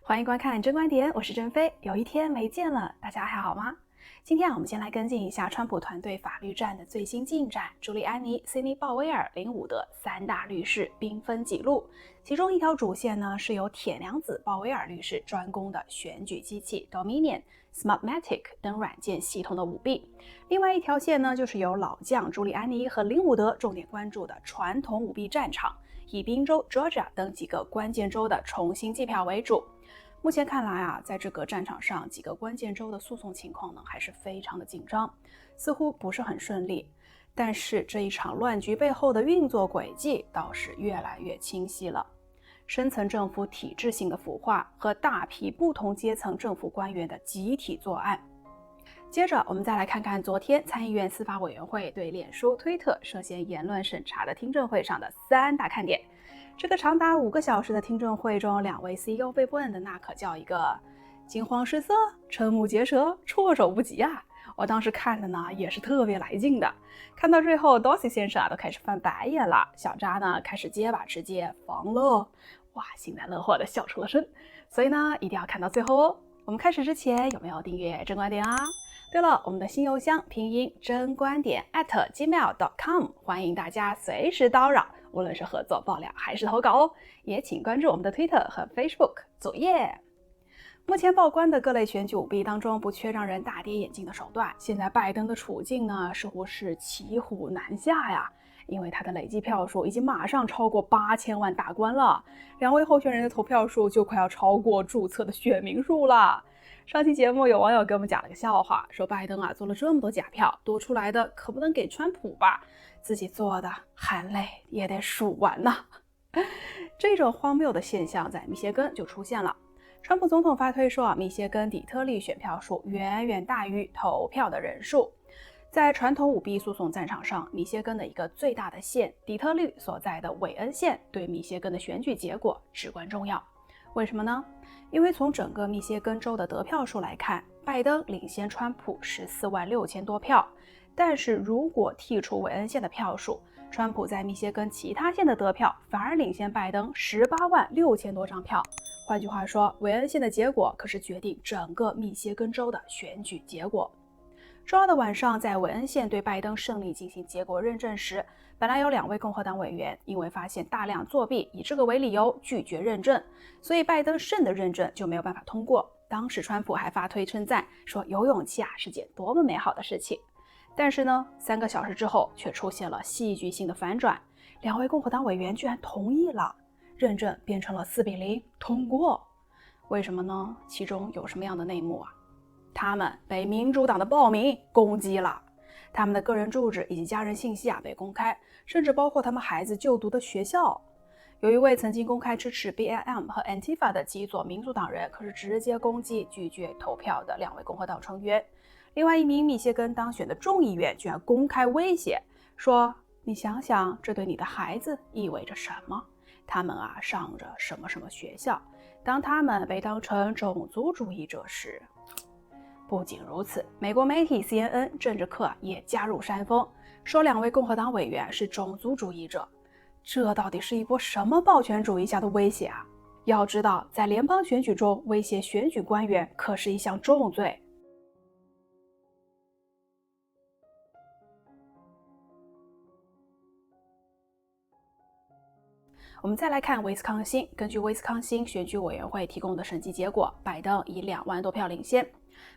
欢迎观看真观点，我是珍妃。有一天没见了，大家还好吗？今天我们先来跟进一下川普团队法律战的最新进展。朱利安尼、辛尼·鲍威尔、林伍德三大律师兵分几路，其中一条主线呢是由铁娘子鲍威尔律师专攻的选举机器 Dominion、Smartmatic 等软件系统的舞弊。另外一条线呢就是由老将朱利安尼和林伍德重点关注的传统舞弊战场，以宾州、Georgia 等几个关键州的重新计票为主。目前看来在这个战场上几个关键州的诉讼情况呢还是非常的紧张，似乎不是很顺利。但是这一场乱局背后的运作轨迹倒是越来越清晰了，深层政府体制性的腐化和大批不同阶层政府官员的集体作案。接着我们再来看看昨天参议院司法委员会对脸书、推特涉嫌言论审查的听证会上的三大看点。这个长达5个小时的听证会中，两位 CEO 被问的那可叫一个惊慌失色、瞠目结舌、措手不及啊！我当时看的呢也是特别来劲的，看到最后 Dorsey 先生都开始翻白眼了，小扎呢开始结巴直接疯了，哇，幸灾乐祸的笑出了声。所以呢一定要看到最后哦。我们开始之前有没有订阅真观点啊？对了，我们的新邮箱拼音真观点@gmail.com， 欢迎大家随时叨扰，无论是合作爆料还是投稿哦。也请关注我们的 Twitter 和 Facebook 主页。目前曝光的各类选举舞弊当中，不缺让人大跌眼镜的手段。现在拜登的处境呢，似乎是骑虎难下呀，因为他的累计票数已经马上超过8000万大关了，两位候选人的投票数就快要超过注册的选民数了。上期节目有网友给我们讲了个笑话，说拜登做了这么多假票，多出来的可不能给川普吧，自己做的含泪也得数完呐。这种荒谬的现象在密歇根就出现了。川普总统发推说密歇根底特律选票数远远大于投票的人数。在传统舞弊诉讼战场上，密歇根的一个最大的县底特律所在的韦恩县对密歇根的选举结果至关重要。为什么呢？因为从整个密歇根州的得票数来看，拜登领先川普146000多票，但是如果剔除韦恩县的票数，川普在密歇根其他县的得票反而领先拜登186000多张票。换句话说，韦恩县的结果可是决定整个密歇根州的选举结果。周二的晚上，在韦恩县对拜登胜利进行结果认证时，本来有2位共和党委员因为发现大量作弊，以这个为理由拒绝认证，所以拜登胜的认证就没有办法通过。当时川普还发推称赞说有勇气是件多么美好的事情。但是呢，3个小时之后却出现了戏剧性的反转，2位共和党委员居然同意了，认证变成了4-0通过。为什么呢？其中有什么样的内幕啊？他们被民主党的暴民攻击了，他们的个人住址以及家人信息被公开，甚至包括他们孩子就读的学校。有一位曾经公开支持 BLM 和 Antifa 的极左民主党人，可是直接攻击拒绝投票的2位共和党成员。另外一名密歇根当选的众议员居然公开威胁说，你想想这对你的孩子意味着什么，他们上着什么什么学校，当他们被当成种族主义者时。不仅如此，美国媒体 CNN 政治课也加入煽风，说2位共和党委员是种族主义者。这到底是一波什么暴权主义下的威胁啊？要知道，在联邦选举中威胁选举官员可是一项重罪。我们再来看威斯康星，根据威斯康星选举委员会提供的审计结果，拜登以2万多票领先。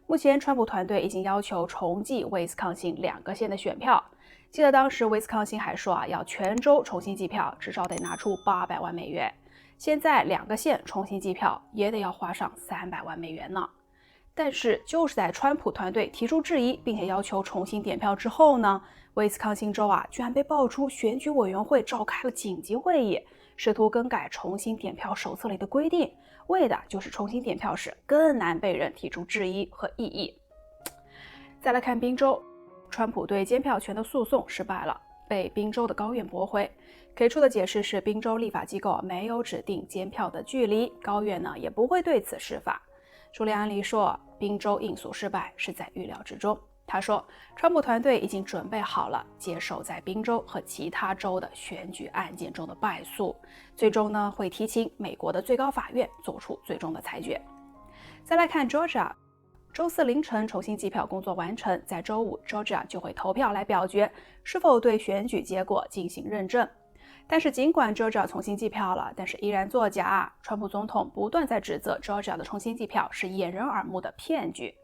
目前川普团队已经要求重计威斯康星2个县的选票。记得当时威斯康星还说要全州重新计票，至少得拿出800万美元。现在2个县重新计票也得要花上300万美元呢。但是就是在川普团队提出质疑并且要求重新点票之后呢，威斯康星州居然被爆出选举委员会召开了紧急会议，试图更改重新点票手册里的规定，为的就是重新点票时更难被人提出质疑和异议。再来看宾州，川普对监票权的诉讼失败了，被宾州的高院驳回，给出的解释是宾州立法机构没有指定监票的距离，高院呢也不会对此释法。朱利安尼说，宾州应诉失败是在预料之中，他说，川普团队已经准备好了接受在宾州和其他州的选举案件中的败诉，最终呢会提请美国的最高法院做出最终的裁决。再来看 Georgia， 周四凌晨重新计票工作完成，在周五 Georgia 就会投票来表决是否对选举结果进行认证。但是尽管 Georgia 重新计票了，但是依然作假。川普总统不断在指责 Georgia 的重新计票是掩人耳目的骗局。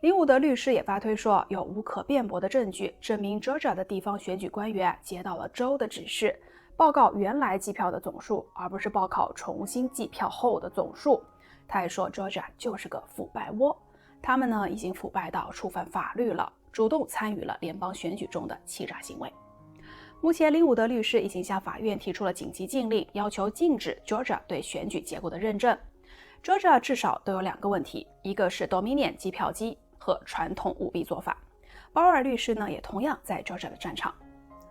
林伍德律师也发推说，有无可辩驳的证据证明 Georgia 的地方选举官员接到了州的指示，报告原来计票的总数，而不是报告重新计票后的总数。他还说 Georgia 就是个腐败窝，他们呢已经腐败到触犯法律了，主动参与了联邦选举中的欺诈行为。目前林伍德律师已经向法院提出了紧急禁令，要求禁止 Georgia 对选举结果的认证。Georgia 至少都有2个问题，一个是 Dominion 计票机和传统舞弊做法。鲍威尔律师呢也同样在 Georgia 的战场。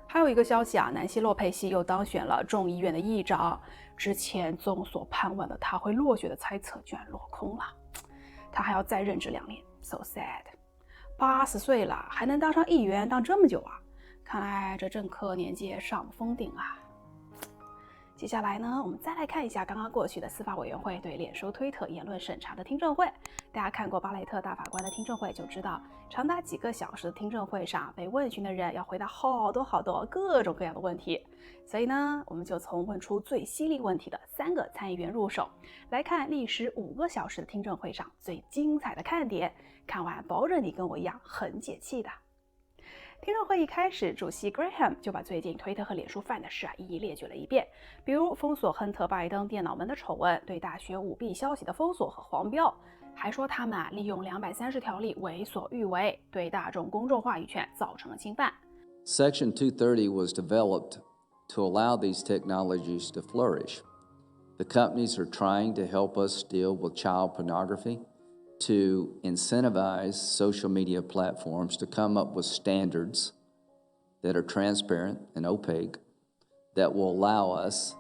还有一个消息啊，南希·洛佩西又当选了众议院的议长，之前众所盼望的他会落选的猜测居然落空了，他还要再任职2年 ，so sad。80岁了还能当上议员当这么久啊，看来这政客年纪也上封顶啊。接下来呢，我们再来看一下刚刚过去的司法委员会对脸书、推特言论审查的听证会。大家看过巴雷特大法官的听证会就知道，长达几个小时的听证会上，被问询的人要回答好多各种各样的问题。所以呢，我们就从问出最犀利问题的3个参议员入手，来看历时5个小时的听证会上最精彩的看点。看完保证你跟我一样很解气的。听证会一开始，主席 Graham 就把最近推特和脸书犯的事一一列举了一遍，比如封锁亨特·拜登电脑门的丑闻，对大学舞弊消息的封锁和黄标，还说他们利用230条例为所欲为，对大众公众话语权造成了侵犯。Section 230 was developed to allow these technologies to flourish. The companies are trying to help us deal with child pornography, to incentivize social media platforms to come up with standards that are transparent and opaque, that will allow us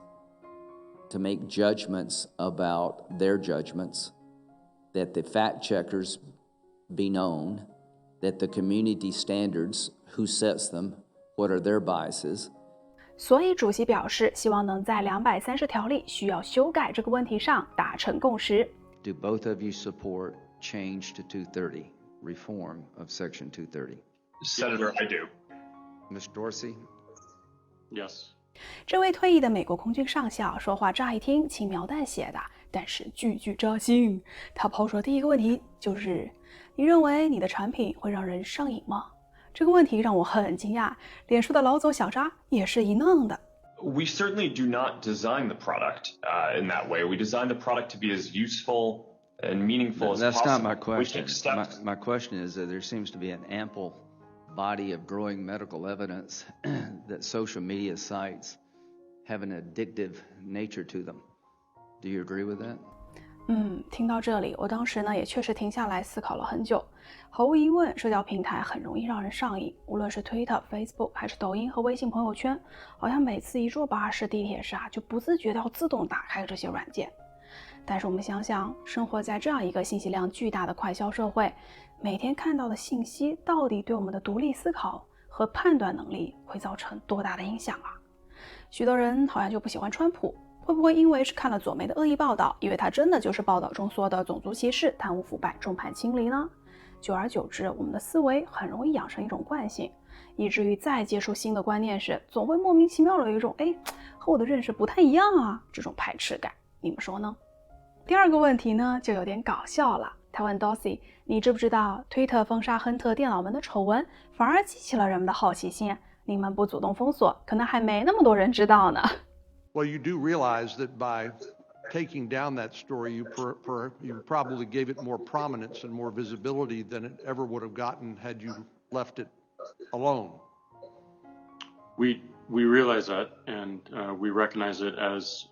to make judgments about their judgments, that the fact checkers be known, that the community standards, who sets them, what are their biases. 所以主席表示，希望能在230条例需要修改这个问题上达成共识。Do both of you support change to 230, reform of Section 230? Senator, I do. Ms. Dorsey? Yes. 这位退役的美国空军上校说话乍一听轻描淡写的，但是句句扎心。他抛出的第一个问题就是：你认为你的产品会让人上瘾吗？这个问题让我很惊讶，脸书的老总小扎也是一愣的。We certainly do not design the product in that way. We design the product to be as useful and meaningful as That's possible. not my question. Accept... My question is that there seems to be an ample body of growing medical evidence that social media sites have an addictive nature to them. Do you agree with that? 听到这里，我当时呢也确实停下来思考了很久。毫无疑问，社交平台很容易让人上瘾，无论是 Twitter、Facebook 还是抖音和微信朋友圈，好像每次一坐巴士、地铁时就不自觉地要自动打开这些软件。但是我们想想，生活在这样一个信息量巨大的快消社会，每天看到的信息到底对我们的独立思考和判断能力会造成多大的影响啊？许多人好像就不喜欢川普，会不会因为是看了左媒的恶意报道，以为他真的就是报道中说的种族歧视、贪污腐败、众叛亲离呢？久而久之，我们的思维很容易养成一种惯性，以至于再接触新的观念时，总会莫名其妙的有一种和我的认识不太一样啊这种排斥感。你们说呢？第二个问题呢就有点搞笑了。他问 Dorsey， 你知不知道推特封杀亨特电脑门的丑闻反而激起了人们的好奇心，你们不主动封锁，可能还没那么多人知道呢。Well, you do realize that by taking down that story, you probably gave it more prominence and more visibility than it ever would have gotten had you left it alone. We realize that, and we recognize it as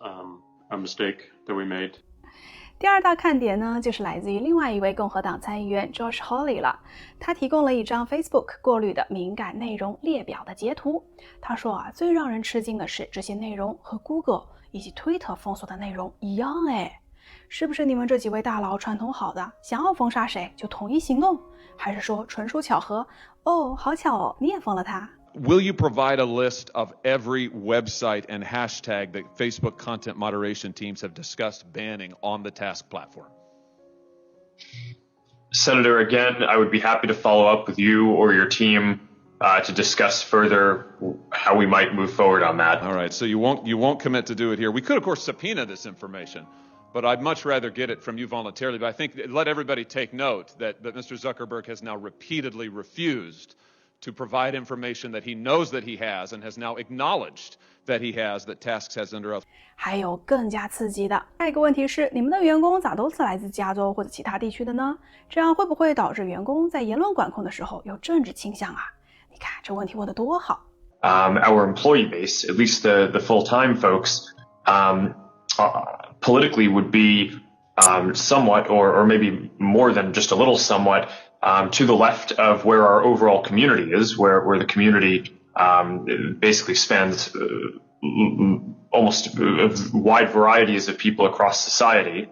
a mistake that we made. 第二大看点呢，就是来自于另外一位共和党参议员 Josh Hawley 了。他提供了一张 Facebook 过滤的敏感内容列表的截图。他说最让人吃惊的是这些内容和 Google 以及 Twitter 封锁的内容一样是不是你们这几位大佬串通好的，想要封杀谁就统一行动？还是说纯属巧合？哦，好巧哦，你也封了他。Will you provide a list of every website and hashtag that Facebook content moderation teams have discussed banning on the Task platform? Senator, again, I would be happy to follow up with you or your team to discuss further how we might move forward on that. All right, so you won't commit to do it here. We could, of course, subpoena this information, but I'd much rather get it from you voluntarily. But I think let everybody take note that Mr. Zuckerberg has now repeatedly refused to provide information that he knows that he has and has now acknowledged that he has, that Tasks has under oath. 还有更加刺激的，下一个问题是，你们的员工咋都是来自加州或者其他地区的呢？这样会不会导致员工在言论管控的时候有政治倾向啊？你看这问题问得多好。Our employee base, at least the full-time folks, politically would be somewhat, or maybe more than just a little somewhat, to the left of where our overall community is, where the community basically spans almost wide varieties of people across society.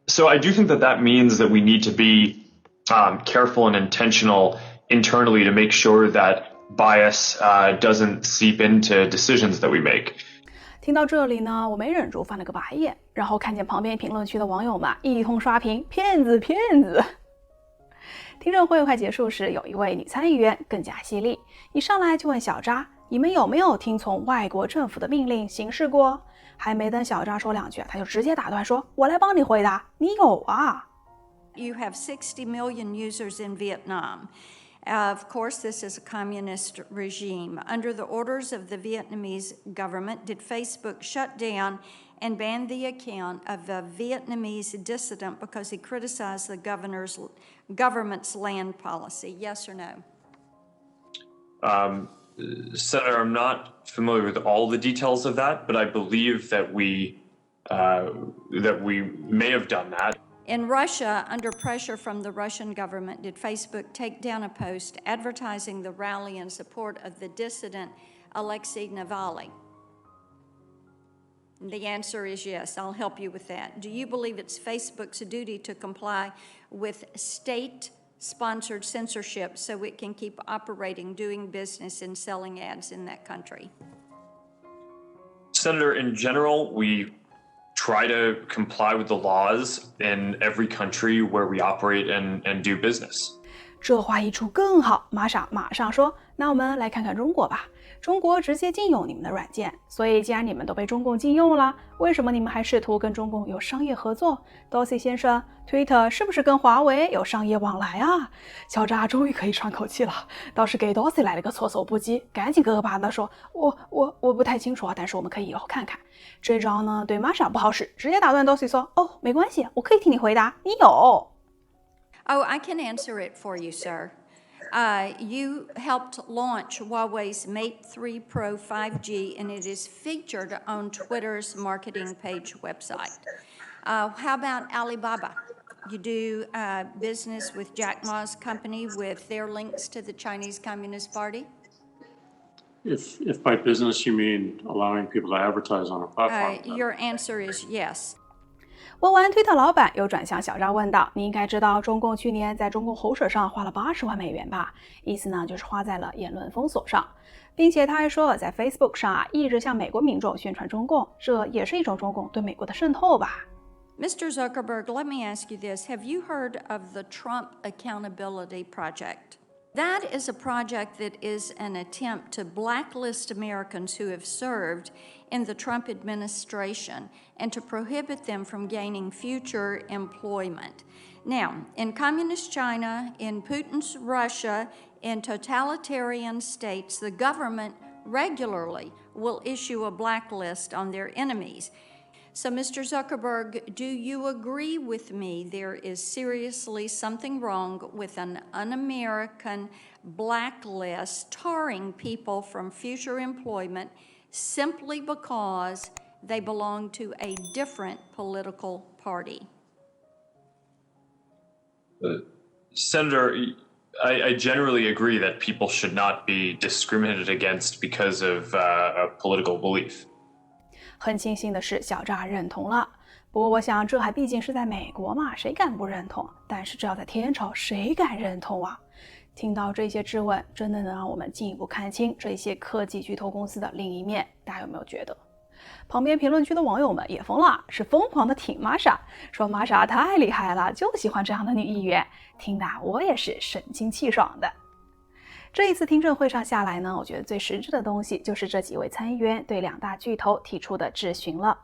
So I do think that means that we need to be careful and intentional internally to make sure that bias doesn't seep into decisions that we make. 听到这里呢，我没忍住翻了个白眼，然后看见旁边评论区的网友们一通刷屏，骗子骗子。听证会快结束时，有一位女参议员更加犀利，一上来就问小扎：“你们有没有听从外国政府的命令行事过？”还没等小扎说两句，他就直接打断说：“我来帮你回答，你有啊。” You have 60 million users in Vietnam. Of course, this is a communist regime. Under the orders of the Vietnamese government, did Facebook shut down and ban the account of a Vietnamese dissident because he criticized the government's land policy? Yes or no? Senator, I'm not familiar with all the details of that, but I believe that we may have done that. In Russia, under pressure from the Russian government, did Facebook take down a post advertising the rally in support of the dissident Alexei Navalny? The answer is yes. I'll help you with that. Do you believe it's Facebook's duty to comply with state-sponsored censorship so it can keep operating, doing business, and selling ads in that country? Senator, in general, we try to comply with the laws in every country where we operate and do business. 这话一出更好，马上说，那我们来看看中国吧。中国直接禁用你们的软件，所以既然你们都被中共禁用了，为什么你们还试图跟中共有商业合作 ？Dorsey 先生 ，Twitter 是不是跟华为有商业往来啊？小扎终于可以喘口气了，倒是给 Dorsey 来了个措手不及，赶紧磕磕巴巴地说：“我不太清楚啊，但是我们可以以后看看。”这招呢对 Masha 不好使，直接打断 Dorsey 说：“哦，没关系，我可以替你回答，你有。” Oh, I can answer it for you, sir. You helped launch Huawei's Mate 3 Pro 5G, and it is featured on Twitter's marketing page website. How about Alibaba? You do business with Jack Ma's company with their links to the Chinese Communist Party? If by business you mean allowing people to advertise on a platform, your answer is yes. 问完推特老板，又转向小扎问道：“你应该知道，中共去年在中共喉舌上花了80万美元吧？意思呢，就是花在了言论封锁上，并且他还说，在 Facebook 上啊，一直向美国民众宣传中共，这也是一种中共对美国的渗透吧。” Mr. Zuckerberg, let me ask you this. Have you heard of the Trump Accountability Project? That is a project that is an attempt to blacklist Americans who have served in the Trump administration and to prohibit them from gaining future employment. Now, in communist China, in Putin's Russia, in totalitarian states, the government regularly will issue a blacklist on their enemies. So, Mr. Zuckerberg, do you agree with me there is seriously something wrong with an un-American blacklist tarring people from future employment simply because they belong to a different political party? Senator, I generally agree that people should not be discriminated against because of a political belief. 很庆幸的是，小扎认同了。不过我想这还毕竟是在美国嘛，谁敢不认同？但是这要在天朝，谁敢认同啊？听到这些质问，真的能让我们进一步看清这些科技巨头公司的另一面，大家有没有觉得？旁边评论区的网友们也疯了，是疯狂的挺玛莎，说玛莎太厉害了，就喜欢这样的女议员，听得我也是神清气爽的。这一次听证会上下来呢，我觉得最实质的东西就是这几位参议员对两大巨头提出的质询了。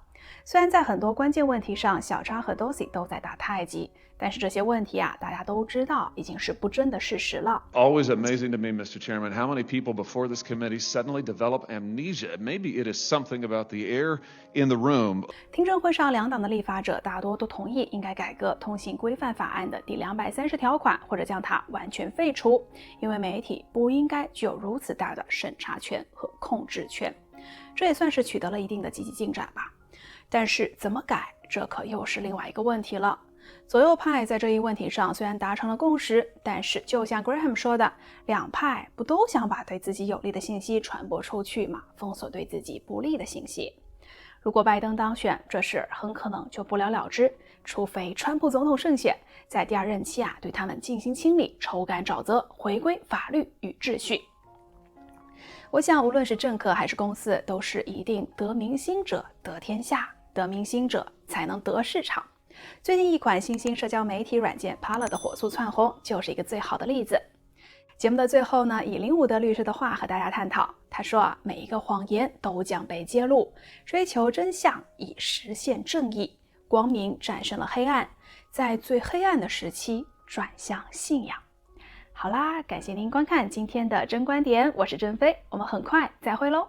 虽然在很多关键问题上，小查和 Dorsey 都在打太极，但是这些问题啊，大家都知道已经是不争的事实了。Always amazing to me, Mr. Chairman, how many people before this committee suddenly develop amnesia. Maybe it is something about the air in the room. 听证会上，两党的立法者大多都同意应该改革通信规范法案的第230条款，或者将它完全废除，因为媒体不应该具有如此大的审查权和控制权。这也算是取得了一定的积极进展吧。但是怎么改，这可又是另外一个问题了。左右派在这一问题上虽然达成了共识，但是就像 Graham 说的，两派不都想把对自己有利的信息传播出去吗？封锁对自己不利的信息。如果拜登当选，这事很可能就不了了之，除非川普总统胜选，在第二任期对他们进行清理，抽干沼泽，回归法律与秩序。我想无论是政客还是公司，都是一定得民心者得天下，得民心者才能得市场。最近一款新兴社交媒体软件 Parler 的火速窜红就是一个最好的例子。节目的最后呢，以林伍德律师的话和大家探讨，他说每一个谎言都将被揭露，追求真相以实现正义，光明战胜了黑暗，在最黑暗的时期转向信仰。好啦，感谢您观看今天的真观点，我是珍妃，我们很快再会喽。